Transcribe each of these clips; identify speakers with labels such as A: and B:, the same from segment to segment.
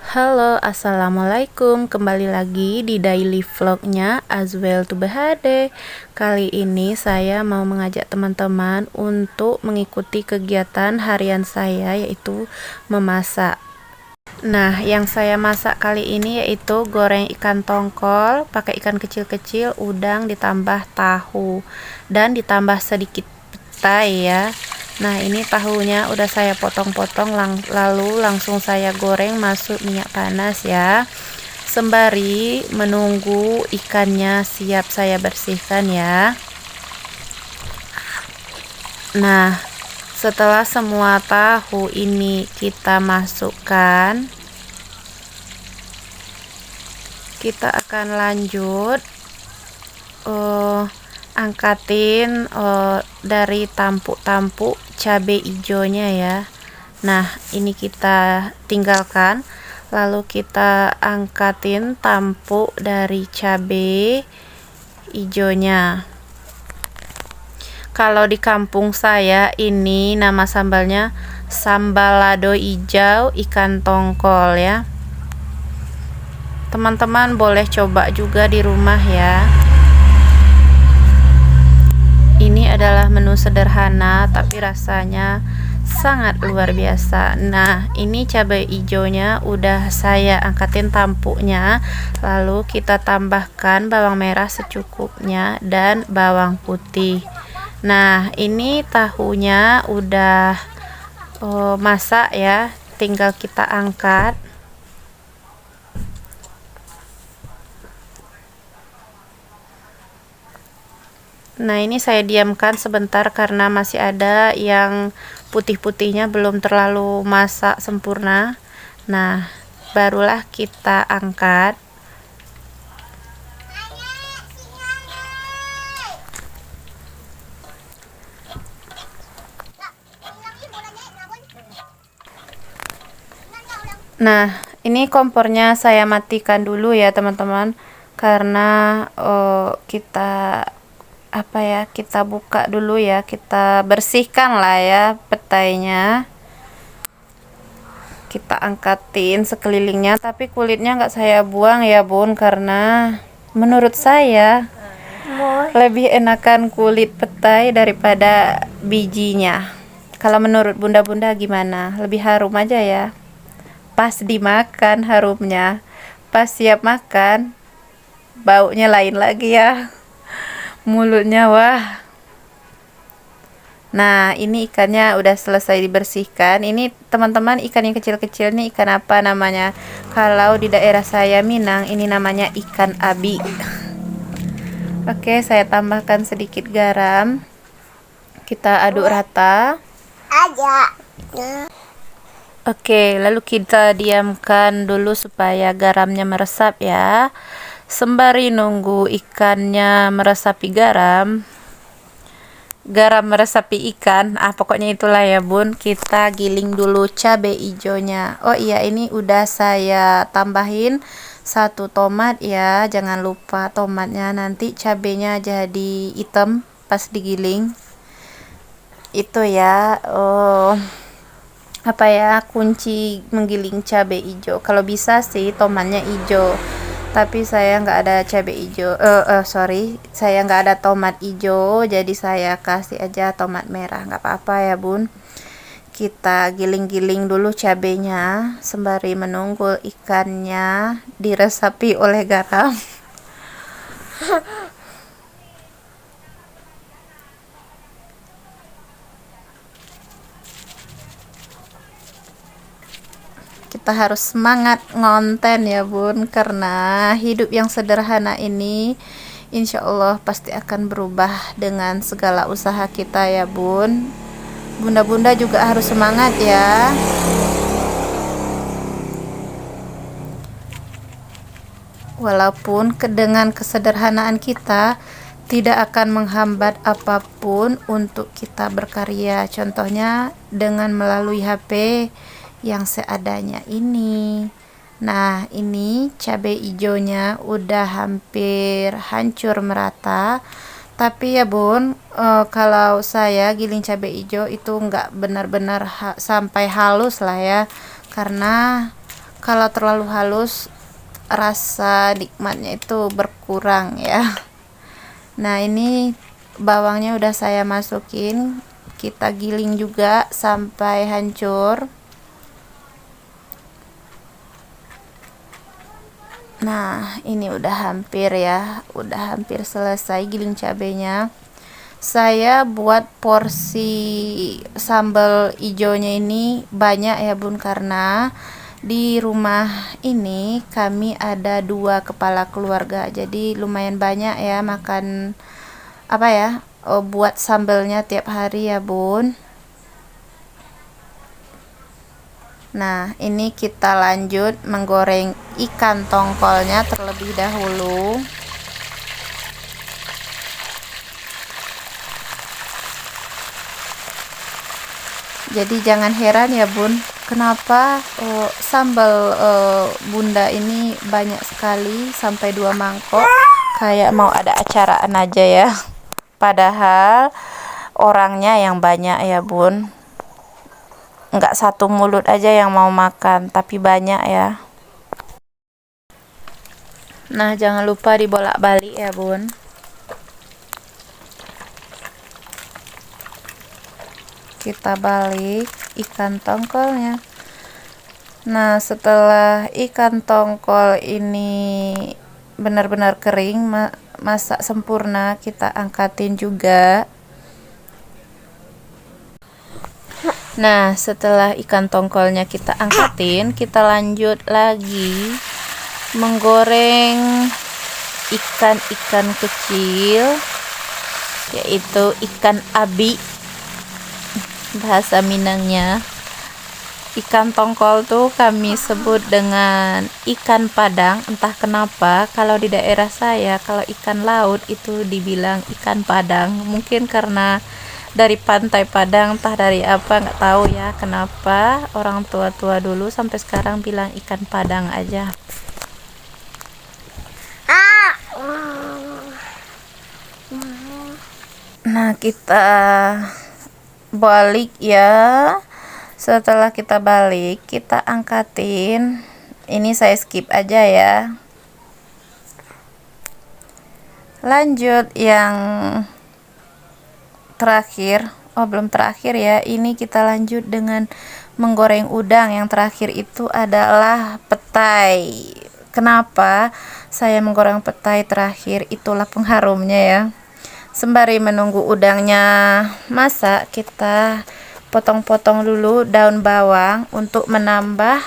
A: Halo, assalamualaikum. Kembali lagi di daily vlognya Azwel Tubahade. Kali ini saya mau mengajak teman-teman untuk mengikuti kegiatan harian saya, yaitu memasak. Nah, yang saya masak kali ini yaitu goreng ikan tongkol pakai ikan kecil-kecil, udang ditambah tahu dan ditambah sedikit petai ya. Nah, ini tahunya udah saya potong-potong, lalu langsung saya goreng masuk minyak panas ya. Sembari menunggu ikannya siap saya bersihkan ya. Nah, setelah semua tahu ini kita masukkan, kita akan lanjut angkatin dari tampuk-tampuk cabai hijaunya ya. Nah, ini kita tinggalkan, lalu kita angkatin tampuk dari cabai hijaunya. Kalau di kampung saya ini nama sambalnya sambal lado hijau ikan tongkol ya. Teman-teman boleh coba juga di rumah ya. Ini adalah menu sederhana tapi rasanya sangat luar biasa. Nah, ini cabai hijaunya udah saya angkatin tampuknya, lalu kita tambahkan bawang merah secukupnya dan bawang putih. Nah, ini tahunya udah masak ya, tinggal kita angkat. Nah, ini saya diamkan sebentar karena masih ada yang putih-putihnya belum terlalu masak sempurna. Nah, barulah kita angkat. Nah, ini kompornya saya matikan dulu ya teman-teman, karena kita buka dulu ya, kita bersihkan lah ya petainya, kita angkatin sekelilingnya, tapi kulitnya nggak saya buang ya bun, karena menurut saya lebih enakan kulit petai daripada bijinya. Kalau menurut bunda-bunda gimana? Lebih harum aja ya, pas dimakan harumnya, pas siap makan baunya lain lagi ya, mulutnya wah. Nah, ini ikannya udah selesai dibersihkan. Ini teman-teman, ikan yang kecil-kecil nih ikan apa namanya? Kalau di daerah saya Minang ini namanya ikan abi. Oke, saya tambahkan sedikit garam, kita aduk rata aja. Oke, lalu kita diamkan dulu supaya garamnya meresap ya. Sembari nunggu ikannya meresapi garam meresapi ikan, pokoknya itulah ya bun, kita giling dulu cabai hijaunya. Oh iya, ini udah saya tambahin 1 tomat ya, jangan lupa tomatnya, nanti cabenya jadi hitam pas digiling itu ya. Kunci menggiling cabai hijau, kalau bisa sih tomatnya hijau, tapi saya nggak ada cabai hijau, saya nggak ada tomat hijau, jadi saya kasih aja tomat merah, nggak apa-apa ya bun. Kita giling-giling dulu cabenya sembari menunggu ikannya diresapi oleh garam. Kita harus semangat ngonten ya bun, karena hidup yang sederhana ini insya Allah pasti akan berubah dengan segala usaha kita ya bun. Bunda-bunda juga harus semangat ya. Walaupun dengan kesederhanaan kita tidak akan menghambat apapun untuk kita berkarya, contohnya dengan melalui HP yang seadanya ini. Nah, ini cabai hijaunya udah hampir hancur merata, tapi ya bun, kalau saya giling cabai hijau itu nggak benar-benar sampai halus lah ya, karena kalau terlalu halus rasa nikmatnya itu berkurang ya. Nah, ini bawangnya udah saya masukin, kita giling juga sampai hancur. Nah, ini udah hampir ya, udah hampir selesai giling cabenya. Saya buat porsi sambal hijaunya ini banyak ya bun, karena di rumah ini kami ada 2 kepala keluarga, jadi lumayan banyak ya makan buat sambalnya tiap hari ya bun. Nah, ini kita lanjut menggoreng ikan tongkolnya terlebih dahulu. Jadi jangan heran ya bun, kenapa sambal bunda ini banyak sekali sampai 2 mangkok, kayak mau ada acaraan aja ya. Padahal orangnya yang banyak ya bun, nggak satu mulut aja yang mau makan, tapi banyak ya. Nah, jangan lupa dibolak-balik ya bun. Kita balik ikan tongkolnya. Nah, setelah ikan tongkol ini benar-benar kering, masak sempurna, kita angkatin juga. Nah, setelah ikan tongkolnya kita angkatin, kita lanjut lagi menggoreng ikan-ikan kecil, yaitu ikan abi bahasa Minangnya. Ikan tongkol tuh kami sebut dengan ikan padang, entah kenapa kalau di daerah saya kalau ikan laut itu dibilang ikan padang, mungkin karena dari pantai Padang, entah dari apa, nggak tahu ya kenapa orang tua-tua dulu sampai sekarang bilang ikan padang aja. Nah, kita balik ya. Setelah kita balik, kita angkatin. Ini saya skip aja ya. Lanjut yang terakhir. Oh, belum terakhir ya. Ini kita lanjut dengan menggoreng udang. Yang terakhir itu adalah petai. Kenapa saya menggoreng petai terakhir? Itulah pengharumnya ya. Sembari menunggu udangnya masak, kita potong-potong dulu daun bawang untuk menambah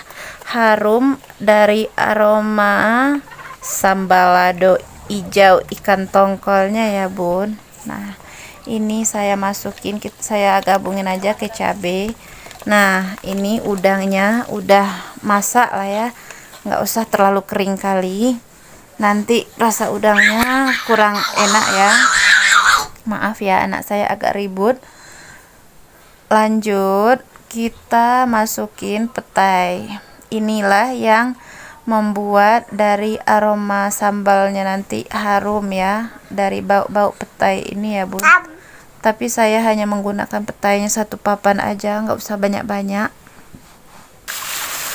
A: harum dari aroma sambal lado hijau ikan tongkolnya ya bun. Nah, ini saya masukin, saya gabungin aja ke cabai. Nah, ini udangnya udah masak lah ya, nggak usah terlalu kering kali, nanti rasa udangnya kurang enak ya. Maaf ya, anak saya agak ribut. Lanjut, kita masukin petai. Inilah yang membuat dari aroma sambalnya nanti harum ya, dari bau-bau petai ini ya bun. Tapi saya hanya menggunakan petainya 1 papan aja, nggak usah banyak-banyak.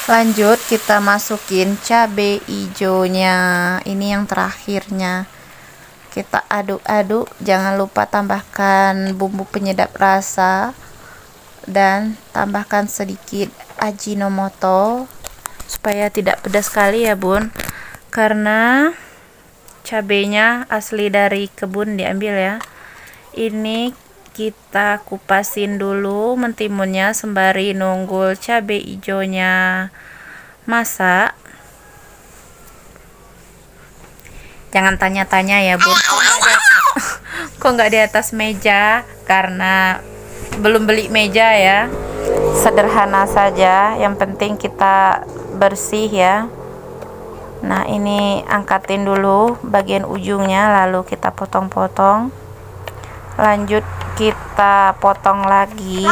A: Lanjut, kita masukin cabai hijaunya. Ini yang terakhirnya. Kita aduk-aduk, jangan lupa tambahkan bumbu penyedap rasa dan tambahkan sedikit ajinomoto supaya tidak pedas sekali ya bun, karena cabenya asli dari kebun diambil ya. Ini kita kupasin dulu mentimunnya sembari nunggu cabai hijaunya masak. Jangan tanya-tanya ya bun, kok nggak di atas meja, karena belum beli meja ya. Sederhana saja, yang penting kita bersih ya. Nah, ini angkatin dulu bagian ujungnya, lalu kita potong-potong. Lanjut kita potong lagi.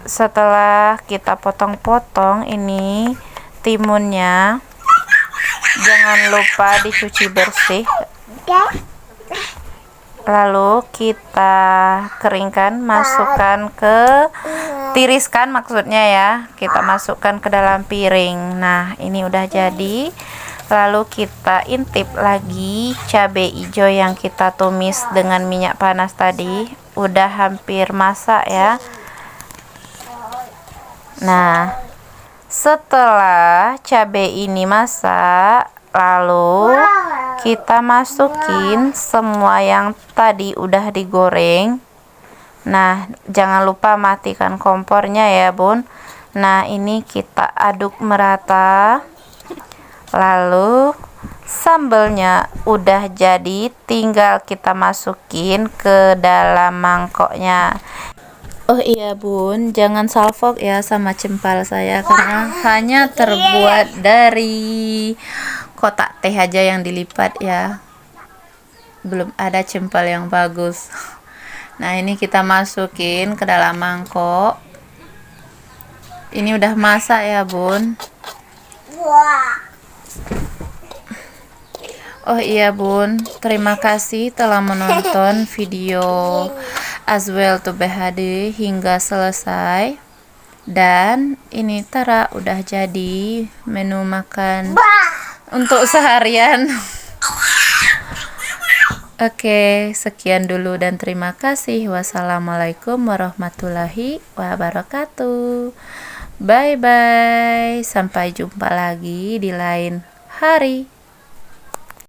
A: Setelah kita potong-potong, ini timunnya jangan lupa dicuci bersih, lalu kita keringkan, masukkan ke tiriskan maksudnya ya, kita masukkan ke dalam piring. Nah, ini udah jadi. Lalu kita intip lagi cabai hijau yang kita tumis dengan minyak panas tadi. Udah hampir masak ya. Nah, setelah cabai ini masak, lalu kita masukin semua yang tadi udah digoreng. Nah, jangan lupa matikan kompornya ya bun. Nah, ini kita aduk merata. Lalu sambelnya udah jadi, tinggal kita masukin ke dalam mangkoknya. Oh iya bun, jangan salfok ya sama cempal saya, karena hanya terbuat dari kotak teh aja yang dilipat ya. Belum ada cempal yang bagus. Nah, ini kita masukin ke dalam mangkok. Ini udah masak ya bun. Oh iya bun, terima kasih telah menonton video As Well to BHD hingga selesai. Dan ini Tara udah jadi menu makan untuk seharian. Oke, sekian dulu dan terima kasih. Wassalamualaikum warahmatullahi wabarakatuh. Bye bye. Sampai jumpa lagi di lain hari.